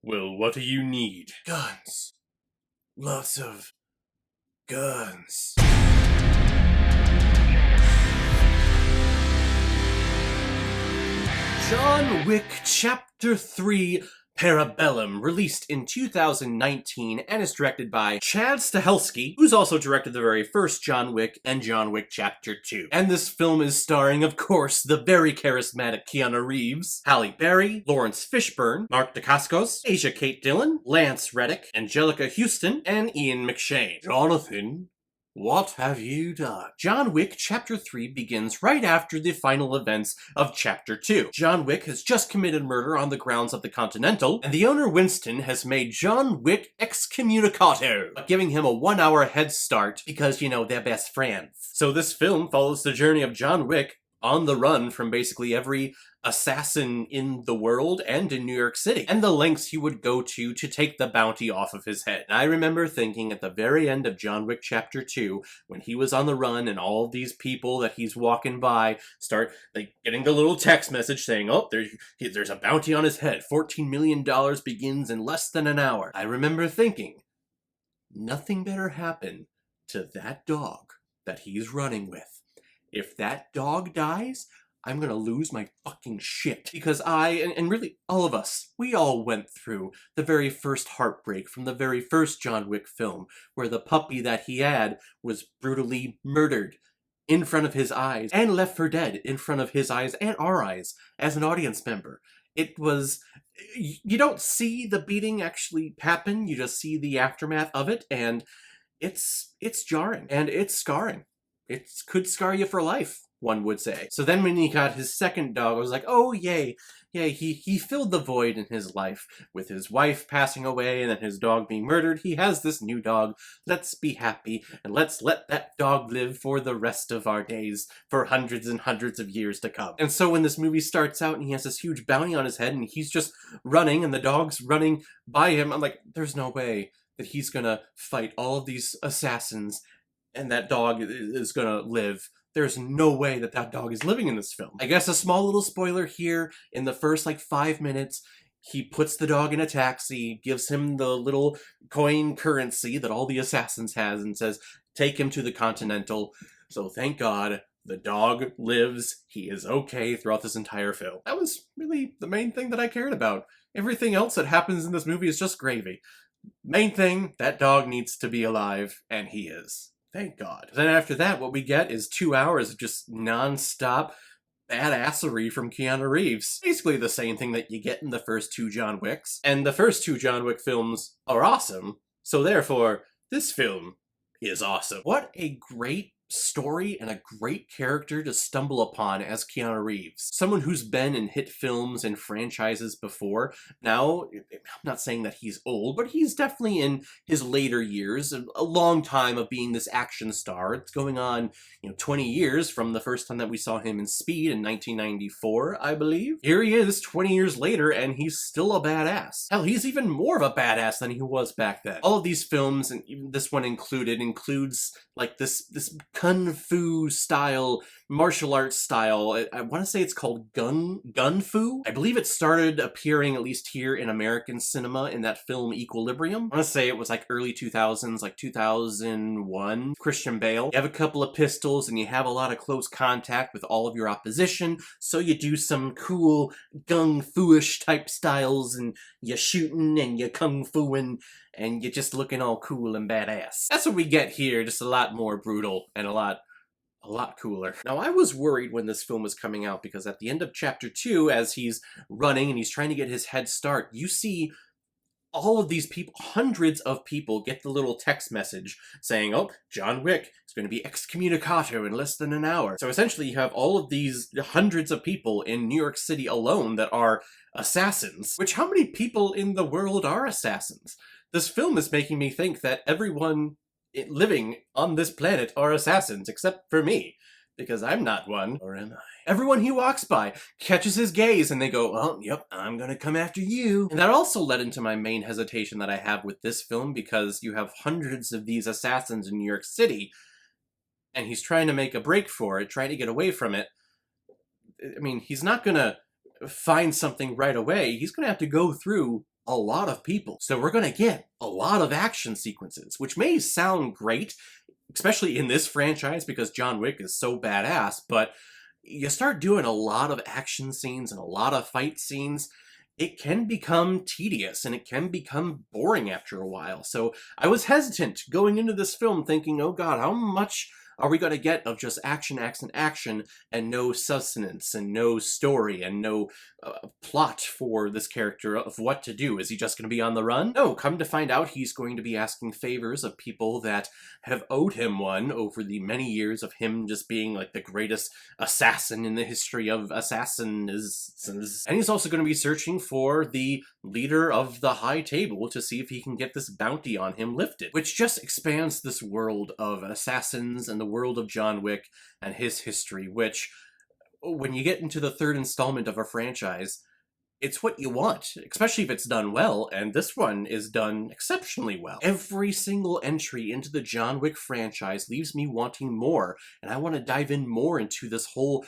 Well, what do you need? Guns. Lots of guns. John Wick Chapter 3 Parabellum, released in 2019 and is directed by Chad Stahelski, who's also directed the very first John Wick and John Wick Chapter 2. And this film is starring, of course, the very charismatic Keanu Reeves, Halle Berry, Lawrence Fishburne, Mark Dacascos, Asia Kate Dillon, Lance Reddick, Angelica Houston, and Ian McShane. Jonathan, what have you done? John Wick Chapter 3 begins right after the final events of Chapter 2. John Wick has just committed murder on the grounds of the Continental, and the owner Winston has made John Wick excommunicado, giving him a 1-hour head start because, you know, they're best friends. So this film follows the journey of John Wick on the run from basically every assassin in the world and in New York City, and the lengths he would go to take the bounty off of his head. And I remember thinking at the very end of John Wick Chapter 2, when he was on the run and all of these people that he's walking by start getting the little text message saying, oh, there's a bounty on his head, $14 million begins in less than an hour. I remember thinking, nothing better happen to that dog that he's running with. If that dog dies, I'm gonna lose my fucking shit. Because and really all of us, we all went through the very first heartbreak from the very first John Wick film, where the puppy that he had was brutally murdered in front of his eyes and left for dead in front of his eyes and our eyes as an audience member. It was, you don't see the beating actually happen, you just see the aftermath of it, and it's jarring and it's scarring. It could scar you for life, one would say. So then when he got his second dog, I was like, oh yay, he filled the void in his life with his wife passing away and then his dog being murdered. He has this new dog. Let's be happy and let's let that dog live for the rest of our days for hundreds and hundreds of years to come. And so when this movie starts out and he has this huge bounty on his head and he's just running and the dog's running by him, I'm like, there's no way that he's gonna fight all of these assassins and that dog is gonna live. There's no way that that dog is living in this film. I guess a small little spoiler here, in the first 5 minutes, he puts the dog in a taxi, gives him the little coin currency that all the assassins has, and says, take him to the Continental. So thank God, the dog lives, he is okay throughout this entire film. That was really the main thing that I cared about. Everything else that happens in this movie is just gravy. Main thing, that dog needs to be alive, and he is. Thank God. Then after that, what we get is 2 hours of just non-stop badassery from Keanu Reeves. Basically the same thing that you get in the first 2 John Wicks. And the first 2 John Wick films are awesome, so therefore, this film is awesome. What a great story and a great character to stumble upon as Keanu Reeves. Someone who's been in hit films and franchises before. Now, I'm not saying that he's old, but he's definitely in his later years, a long time of being this action star. It's going on, 20 years from the first time that we saw him in Speed in 1994, I believe. Here he is 20 years later, and he's still a badass. Hell, he's even more of a badass than he was back then. All of these films, and even this one includes this kung fu style, martial arts style. I want to say it's called gun fu. I believe it started appearing, at least here in American cinema, in that film Equilibrium. I want to say it was early 2000s, 2001. Christian Bale. You have a couple of pistols and you have a lot of close contact with all of your opposition, so you do some cool gung fu-ish type styles and you're shooting and you're kung fu-ing and you're just looking all cool and badass. That's what we get here, just a lot more brutal and a lot cooler. Now, I was worried when this film was coming out because at the end of Chapter 2, as he's running and he's trying to get his head start, you see all of these people, hundreds of people, get the little text message saying, oh, John Wick is going to be excommunicado in less than an hour. So essentially you have all of these hundreds of people in New York City alone that are assassins, which how many people in the world are assassins? This film is making me think that everyone living on this planet are assassins, except for me, because I'm not one, or am I? Everyone he walks by catches his gaze and they go, well, yep, I'm gonna come after you. And that also led into my main hesitation that I have with this film, because you have hundreds of these assassins in New York City, and he's trying to make a break for it, trying to get away from it. I mean, he's not gonna find something right away. He's gonna have to go through a lot of people. So we're gonna get a lot of action sequences, which may sound great, especially in this franchise because John Wick is so badass, but you start doing a lot of action scenes and a lot of fight scenes, it can become tedious and it can become boring after a while. So I was hesitant going into this film thinking, oh god, how much are we going to get of just action, action, action, and no sustenance, and no story, and no plot for this character of what to do? Is he just going to be on the run? No, come to find out he's going to be asking favors of people that have owed him one over the many years of him just being like the greatest assassin in the history of assassins. And he's also going to be searching for the leader of the High Table to see if he can get this bounty on him lifted, which just expands this world of assassins and the world of John Wick and his history, which, when you get into the third installment of a franchise, it's what you want, especially if it's done well, and this one is done exceptionally well. Every single entry into the John Wick franchise leaves me wanting more, and I want to dive in more into this whole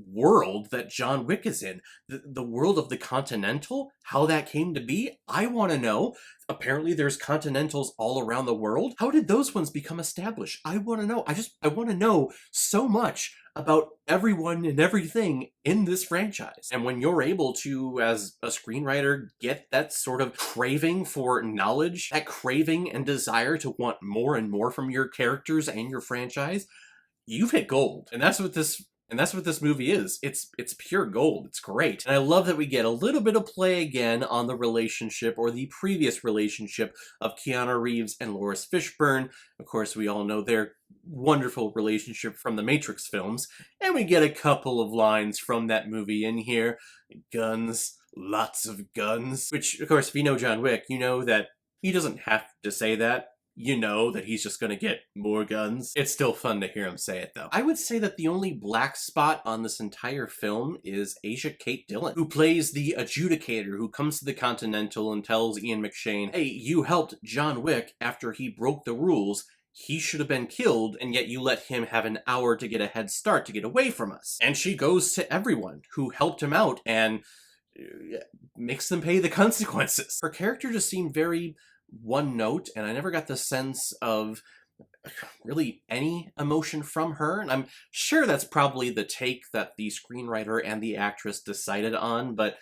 world that John Wick is in. The world of the Continental, how that came to be, I want to know. Apparently there's Continentals all around the world. How did those ones become established? I want to know. I want to know so much about everyone and everything in this franchise. And when you're able to, as a screenwriter, get that sort of craving for knowledge, that craving and desire to want more and more from your characters and your franchise, you've hit gold. And that's what this movie is. It's pure gold. It's great. And I love that we get a little bit of play again on the relationship, or the previous relationship, of Keanu Reeves and Lawrence Fishburne. Of course, we all know their wonderful relationship from the Matrix films. And we get a couple of lines from that movie in here. Guns. Lots of guns. Which, of course, if you know John Wick, you know that he doesn't have to say that. You know that he's just gonna get more guns. It's still fun to hear him say it, though. I would say that the only black spot on this entire film is Asia Kate Dillon, who plays the adjudicator who comes to the Continental and tells Ian McShane, hey, you helped John Wick after he broke the rules. He should have been killed, and yet you let him have an hour to get a head start to get away from us. And she goes to everyone who helped him out and makes them pay the consequences. Her character just seemed very one note, and I never got the sense of really any emotion from her, and I'm sure that's probably the take that the screenwriter and the actress decided on, but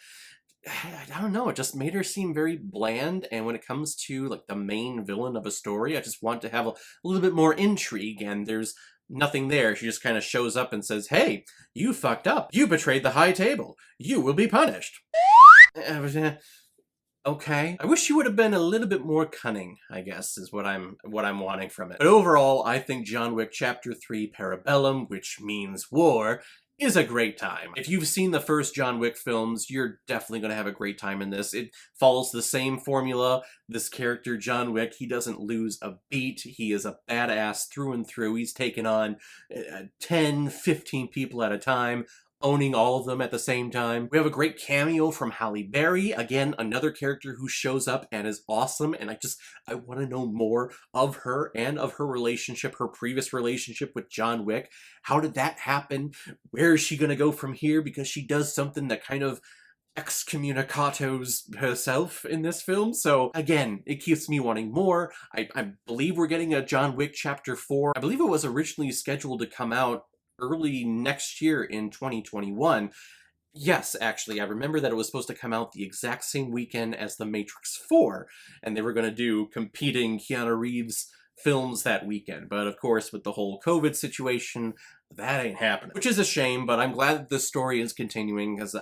I don't know, it just made her seem very bland. And when it comes to like the main villain of a story, I just want to have a little bit more intrigue, and there's nothing there. She just kind of shows up and says, hey, you fucked up, you betrayed the High Table, you will be punished. Okay. I wish you would have been a little bit more cunning, I guess, is what I'm wanting from it. But overall, I think John Wick Chapter 3 Parabellum, which means war, is a great time. If you've seen the first John Wick films, you're definitely going to have a great time in this. It follows the same formula. This character, John Wick, he doesn't lose a beat. He is a badass through and through. He's taken on 10, 15 people at a time, owning all of them at the same time. We have a great cameo from Halle Berry, again, another character who shows up and is awesome, and I want to know more of her and of her relationship, her previous relationship with John Wick. How did that happen? Where is she going to go from here? Because she does something that kind of excommunicatos herself in this film. So again, it keeps me wanting more. I believe we're getting a John Wick Chapter 4. I believe it was originally scheduled to come out early next year in 2021. Yes, actually, I remember that it was supposed to come out the exact same weekend as The Matrix 4, and they were going to do competing Keanu Reeves films that weekend. But of course, with the whole COVID situation, that ain't happening. Which is a shame, but I'm glad that the story is continuing, because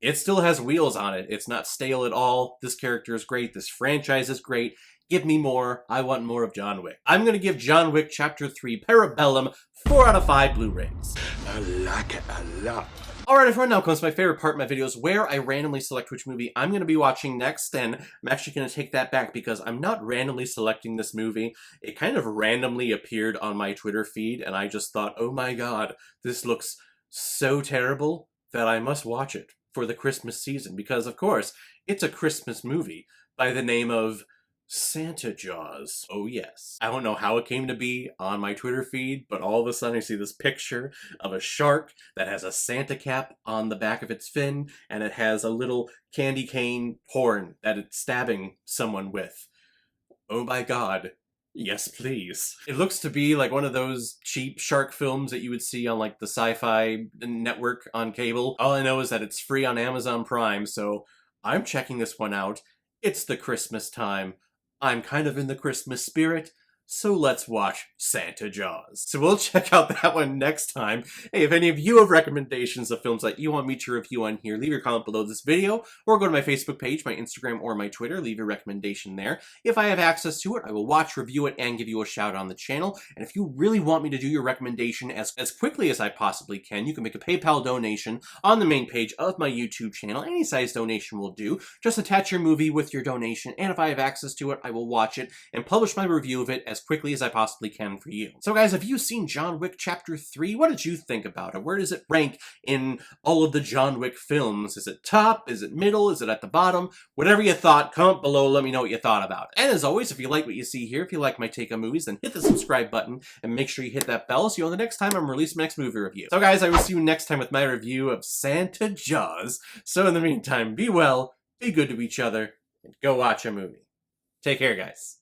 it still has wheels on it. It's not stale at all. This character is great. This franchise is great. Give me more. I want more of John Wick. I'm going to give John Wick Chapter 3 Parabellum 4 out of 5 Blu-rays. I like it a lot. Alright everyone, now comes my favorite part of my videos, where I randomly select which movie I'm going to be watching next, and I'm actually going to take that back because I'm not randomly selecting this movie. It kind of randomly appeared on my Twitter feed, and I just thought, oh my god, this looks so terrible that I must watch it for the Christmas season, because of course, it's a Christmas movie by the name of Santa Jaws. Oh yes. I don't know how it came to be on my Twitter feed, but all of a sudden I see this picture of a shark that has a Santa cap on the back of its fin, and it has a little candy cane horn that it's stabbing someone with. Oh my god. Yes, please. It looks to be like one of those cheap shark films that you would see on like the Sci-Fi network on cable. All I know is that it's free on Amazon Prime, so I'm checking this one out. It's the Christmas time. I'm kind of in the Christmas spirit, so let's watch Santa Jaws. So we'll check out that one next time. Hey, if any of you have recommendations of films that you want me to review on here, leave your comment below this video, or go to my Facebook page, my Instagram, or my Twitter. Leave your recommendation there. If I have access to it, I will watch, review it, and give you a shout out on the channel. And if you really want me to do your recommendation as quickly as I possibly can, you can make a PayPal donation on the main page of my YouTube channel. Any size donation will do. Just attach your movie with your donation, and if I have access to it, I will watch it and publish my review of it as quickly as I possibly can for you. So guys, have you seen John Wick Chapter 3? What did you think about it? Where does it rank in all of the John Wick films? Is it top? Is it middle? Is it at the bottom? Whatever you thought, comment below, let me know what you thought about it. And as always, if you like what you see here, if you like my take on movies, then hit the subscribe button and make sure you hit that bell so you know the next time I'm releasing my next movie review. So guys, I will see you next time with my review of Santa Jaws. So in the meantime, be well, be good to each other, and go watch a movie. Take care, guys.